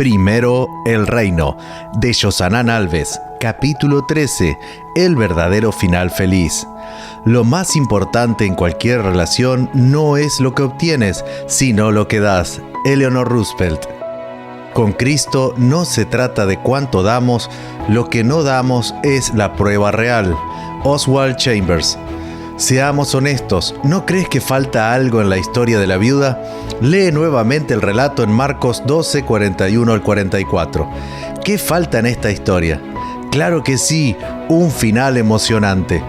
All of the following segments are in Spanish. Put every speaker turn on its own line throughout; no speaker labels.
Primero, el reino, de Yosanán Alves, capítulo 13, el verdadero final feliz. Lo más importante en cualquier relación no es lo que obtienes, sino lo que das. Eleanor Roosevelt. Con Cristo no se trata de cuánto damos, lo que no damos es la prueba real. Oswald Chambers. Seamos honestos, ¿no crees que falta algo en la historia de la viuda? Lee nuevamente el relato en Marcos 12, 41 al 44. ¿Qué falta en esta historia? Claro que sí, un final emocionante.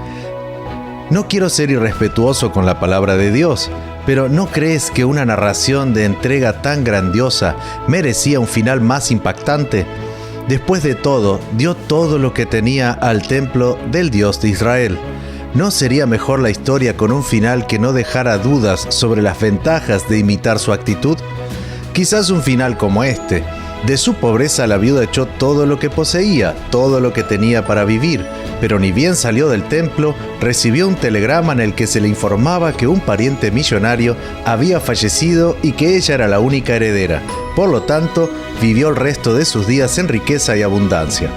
No quiero ser irrespetuoso con la palabra de Dios, pero ¿no crees que una narración de entrega tan grandiosa merecía un final más impactante? Después de todo, dio todo lo que tenía al templo del Dios de Israel. ¿No sería mejor la historia con un final que no dejara dudas sobre las ventajas de imitar su actitud? Quizás un final como este. De su pobreza la viuda echó todo lo que poseía, todo lo que tenía para vivir, pero ni bien salió del templo, recibió un telegrama en el que se le informaba que un pariente millonario había fallecido y que ella era la única heredera. Por lo tanto, vivió el resto de sus días en riqueza y abundancia.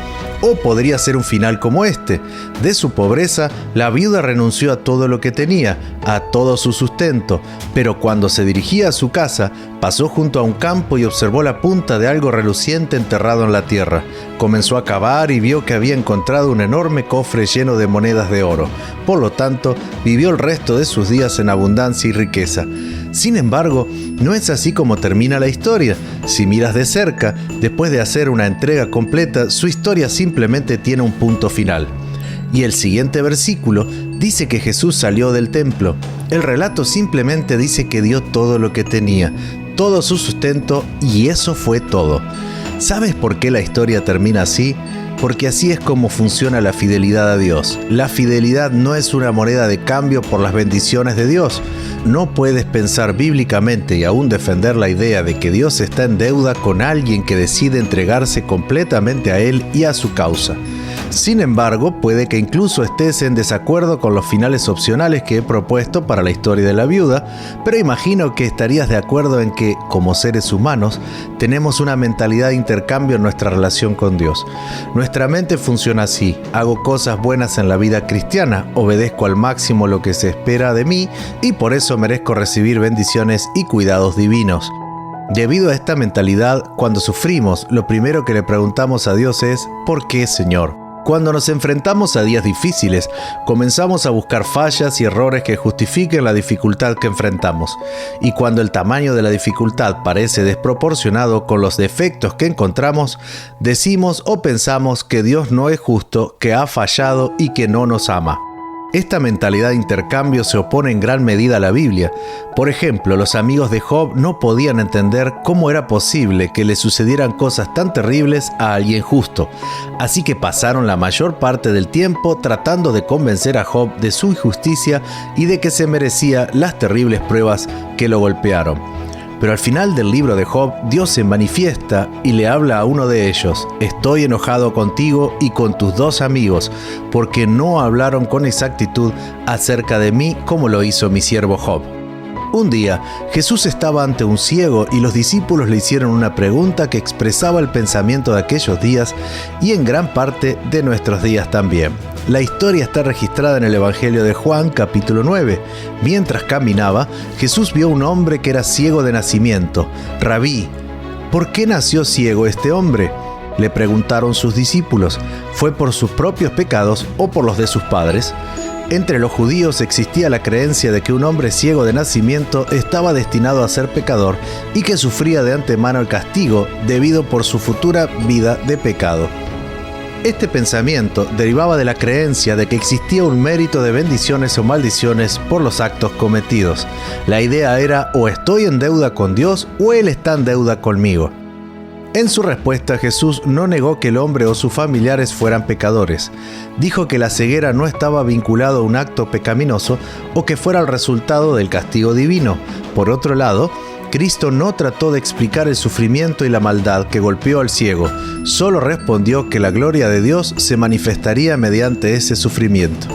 O podría ser un final como este. De su pobreza, la viuda renunció a todo lo que tenía, a todo su sustento, pero cuando se dirigía a su casa, pasó junto a un campo y observó la punta de algo reluciente enterrado en la tierra. Comenzó a cavar y vio que había encontrado un enorme cofre lleno de monedas de oro. Por lo tanto, vivió el resto de sus días en abundancia y riqueza. Sin embargo, no es así como termina la historia. Si miras de cerca, después de hacer una entrega completa, su historia simplemente tiene un punto final. Y el siguiente versículo dice que Jesús salió del templo. El relato simplemente dice que dio todo lo que tenía, todo su sustento, y eso fue todo. ¿Sabes por qué la historia termina así? Porque así es como funciona la fidelidad a Dios. La fidelidad no es una moneda de cambio por las bendiciones de Dios. No puedes pensar bíblicamente y aún defender la idea de que Dios está en deuda con alguien que decide entregarse completamente a Él y a su causa. Sin embargo, puede que incluso estés en desacuerdo con los finales opcionales que he propuesto para la historia de la viuda, pero imagino que estarías de acuerdo en que, como seres humanos, tenemos una mentalidad de intercambio en nuestra relación con Dios. Nuestra mente funciona así: hago cosas buenas en la vida cristiana, obedezco al máximo lo que se espera de mí y por eso merezco recibir bendiciones y cuidados divinos. Debido a esta mentalidad, cuando sufrimos, lo primero que le preguntamos a Dios es: ¿por qué, Señor? Cuando nos enfrentamos a días difíciles, comenzamos a buscar fallas y errores que justifiquen la dificultad que enfrentamos. Y cuando el tamaño de la dificultad parece desproporcionado con los defectos que encontramos, decimos o pensamos que Dios no es justo, que ha fallado y que no nos ama. Esta mentalidad de intercambio se opone en gran medida a la Biblia. Por ejemplo, los amigos de Job no podían entender cómo era posible que le sucedieran cosas tan terribles a alguien justo. Así que pasaron la mayor parte del tiempo tratando de convencer a Job de su injusticia y de que se merecía las terribles pruebas que lo golpearon. Pero al final del libro de Job, Dios se manifiesta y le habla a uno de ellos: estoy enojado contigo y con tus dos amigos, porque no hablaron con exactitud acerca de mí como lo hizo mi siervo Job. Un día, Jesús estaba ante un ciego y los discípulos le hicieron una pregunta que expresaba el pensamiento de aquellos días y en gran parte de nuestros días también. La historia está registrada en el Evangelio de Juan, capítulo 9. Mientras caminaba, Jesús vio a un hombre que era ciego de nacimiento. Rabí, ¿por qué nació ciego este hombre?, le preguntaron sus discípulos. ¿Fue por sus propios pecados o por los de sus padres? Entre los judíos existía la creencia de que un hombre ciego de nacimiento estaba destinado a ser pecador y que sufría de antemano el castigo debido por su futura vida de pecado. Este pensamiento derivaba de la creencia de que existía un mérito de bendiciones o maldiciones por los actos cometidos. La idea era: o estoy en deuda con Dios o Él está en deuda conmigo. En su respuesta, Jesús no negó que el hombre o sus familiares fueran pecadores. Dijo que la ceguera no estaba vinculada a un acto pecaminoso o que fuera el resultado del castigo divino. Por otro lado, Cristo no trató de explicar el sufrimiento y la maldad que golpeó al ciego, solo respondió que la gloria de Dios se manifestaría mediante ese sufrimiento.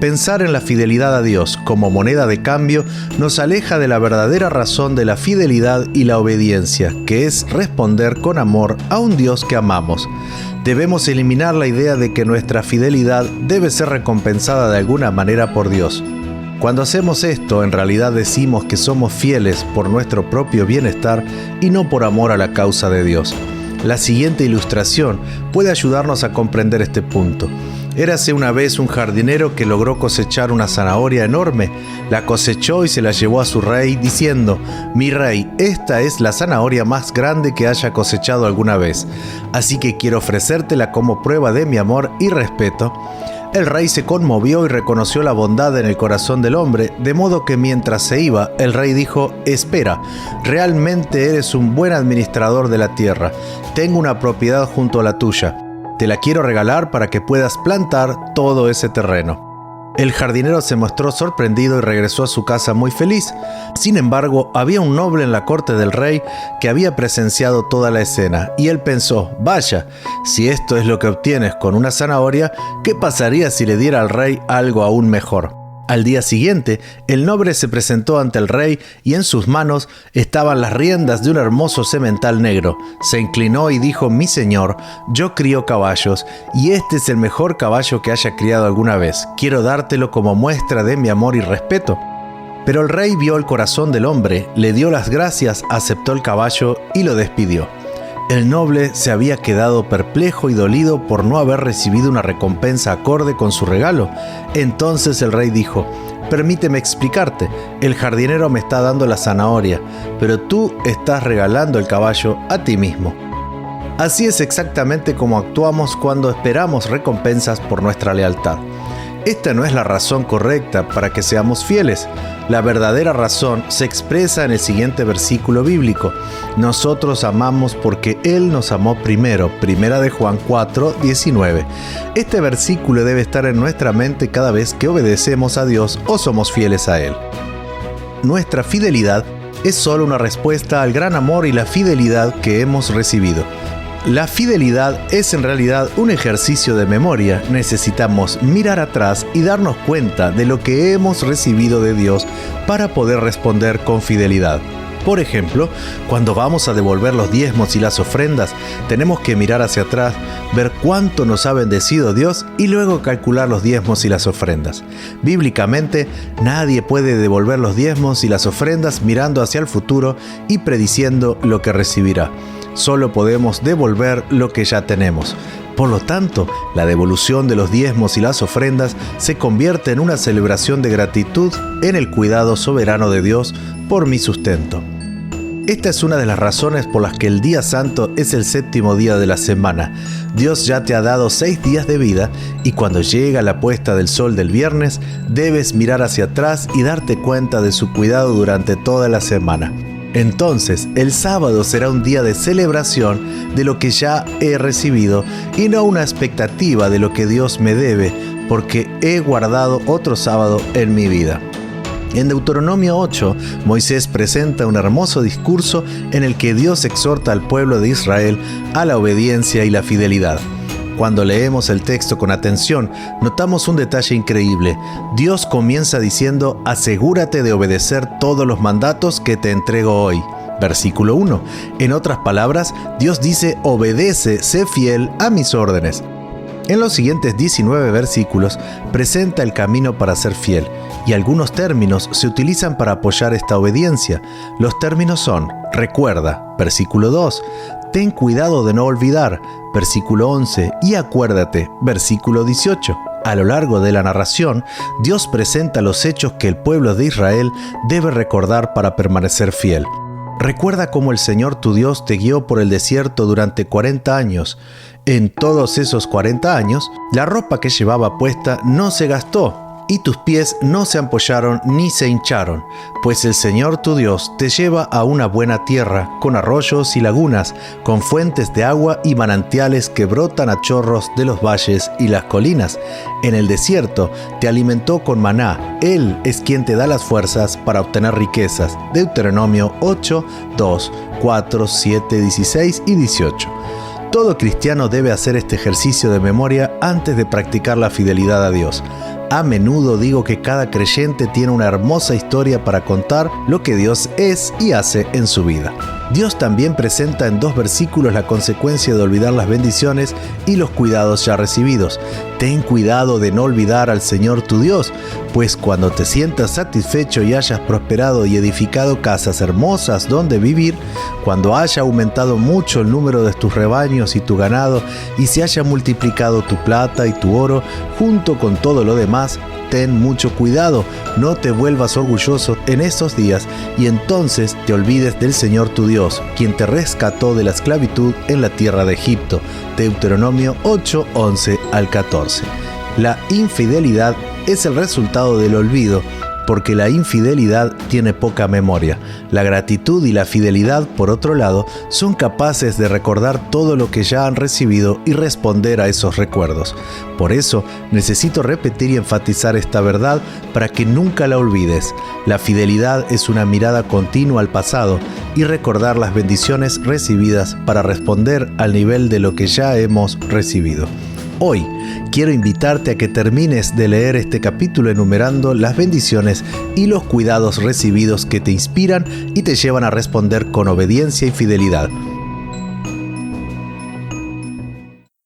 Pensar en la fidelidad a Dios como moneda de cambio nos aleja de la verdadera razón de la fidelidad y la obediencia, que es responder con amor a un Dios que amamos. Debemos eliminar la idea de que nuestra fidelidad debe ser recompensada de alguna manera por Dios. Cuando hacemos esto, en realidad decimos que somos fieles por nuestro propio bienestar y no por amor a la causa de Dios. La siguiente ilustración puede ayudarnos a comprender este punto. Érase una vez un jardinero que logró cosechar una zanahoria enorme. La cosechó y se la llevó a su rey diciendo: «Mi rey, esta es la zanahoria más grande que haya cosechado alguna vez, así que quiero ofrecértela como prueba de mi amor y respeto». El rey se conmovió y reconoció la bondad en el corazón del hombre, de modo que mientras se iba, el rey dijo: «Espera, realmente eres un buen administrador de la tierra. Tengo una propiedad junto a la tuya. Te la quiero regalar para que puedas plantar todo ese terreno». El jardinero se mostró sorprendido y regresó a su casa muy feliz. Sin embargo, había un noble en la corte del rey que había presenciado toda la escena, y él pensó: «Vaya, si esto es lo que obtienes con una zanahoria, ¿qué pasaría si le diera al rey algo aún mejor?». Al día siguiente, el noble se presentó ante el rey y en sus manos estaban las riendas de un hermoso semental negro. Se inclinó y dijo: «Mi señor, yo crío caballos y este es el mejor caballo que haya criado alguna vez. Quiero dártelo como muestra de mi amor y respeto». Pero el rey vio el corazón del hombre, le dio las gracias, aceptó el caballo y lo despidió. El noble se había quedado perplejo y dolido por no haber recibido una recompensa acorde con su regalo. Entonces el rey dijo: «Permíteme explicarte, el jardinero me está dando la zanahoria, pero tú estás regalando el caballo a ti mismo». Así es exactamente como actuamos cuando esperamos recompensas por nuestra lealtad. Esta no es la razón correcta para que seamos fieles. La verdadera razón se expresa en el siguiente versículo bíblico: «Nosotros amamos porque Él nos amó primero». Primera de Juan 4:19. Este versículo debe estar en nuestra mente cada vez que obedecemos a Dios o somos fieles a Él. Nuestra fidelidad es solo una respuesta al gran amor y la fidelidad que hemos recibido. La fidelidad es en realidad un ejercicio de memoria. Necesitamos mirar atrás y darnos cuenta de lo que hemos recibido de Dios para poder responder con fidelidad. Por ejemplo, cuando vamos a devolver los diezmos y las ofrendas, tenemos que mirar hacia atrás, ver cuánto nos ha bendecido Dios y luego calcular los diezmos y las ofrendas. Bíblicamente, nadie puede devolver los diezmos y las ofrendas mirando hacia el futuro y prediciendo lo que recibirá. Solo podemos devolver lo que ya tenemos. Por lo tanto, la devolución de los diezmos y las ofrendas se convierte en una celebración de gratitud en el cuidado soberano de Dios por mi sustento. Esta es una de las razones por las que el día santo es el séptimo día de la semana. Dios ya te ha dado 6 días de vida y cuando llega la puesta del sol del viernes, debes mirar hacia atrás y darte cuenta de su cuidado durante toda la semana. Entonces, el sábado será un día de celebración de lo que ya he recibido y no una expectativa de lo que Dios me debe, porque he guardado otro sábado en mi vida. En Deuteronomio 8, Moisés presenta un hermoso discurso en el que Dios exhorta al pueblo de Israel a la obediencia y la fidelidad. Cuando leemos el texto con atención, notamos un detalle increíble. Dios comienza diciendo: «Asegúrate de obedecer todos los mandatos que te entrego hoy». Versículo 1. En otras palabras, Dios dice: «Obedece, sé fiel a mis órdenes». En los siguientes 19 versículos presenta el camino para ser fiel, y algunos términos se utilizan para apoyar esta obediencia. Los términos son: recuerda, versículo 2, ten cuidado de no olvidar, versículo 11, y acuérdate, versículo 18. A lo largo de la narración, Dios presenta los hechos que el pueblo de Israel debe recordar para permanecer fiel. Recuerda cómo el Señor tu Dios te guió por el desierto durante 40 años. En todos esos 40 años, la ropa que llevaba puesta no se gastó, y tus pies no se ampollaron ni se hincharon, pues el Señor tu Dios te lleva a una buena tierra, con arroyos y lagunas, con fuentes de agua y manantiales que brotan a chorros de los valles y las colinas. En el desierto te alimentó con maná, Él es quien te da las fuerzas para obtener riquezas. Deuteronomio 8, 2, 4, 7, 16 y 18. Todo cristiano debe hacer este ejercicio de memoria antes de practicar la fidelidad a Dios. A menudo digo que cada creyente tiene una hermosa historia para contar lo que Dios es y hace en su vida. Dios también presenta en 2 versículos la consecuencia de olvidar las bendiciones y los cuidados ya recibidos. Ten cuidado de no olvidar al Señor tu Dios, pues cuando te sientas satisfecho y hayas prosperado y edificado casas hermosas donde vivir, cuando haya aumentado mucho el número de tus rebaños y tu ganado, y se haya multiplicado tu plata y tu oro, junto con todo lo demás, ten mucho cuidado, no te vuelvas orgulloso en estos días y entonces te olvides del Señor tu Dios, quien te rescató de la esclavitud en la tierra de Egipto. Deuteronomio 8, 11 al 14. La infidelidad es el resultado del olvido, porque la infidelidad tiene poca memoria. La gratitud y la fidelidad, por otro lado, son capaces de recordar todo lo que ya han recibido y responder a esos recuerdos. Por eso, necesito repetir y enfatizar esta verdad para que nunca la olvides. La fidelidad es una mirada continua al pasado y recordar las bendiciones recibidas para responder al nivel de lo que ya hemos recibido. Hoy quiero invitarte a que termines de leer este capítulo enumerando las bendiciones y los cuidados recibidos que te inspiran y te llevan a responder con obediencia y fidelidad.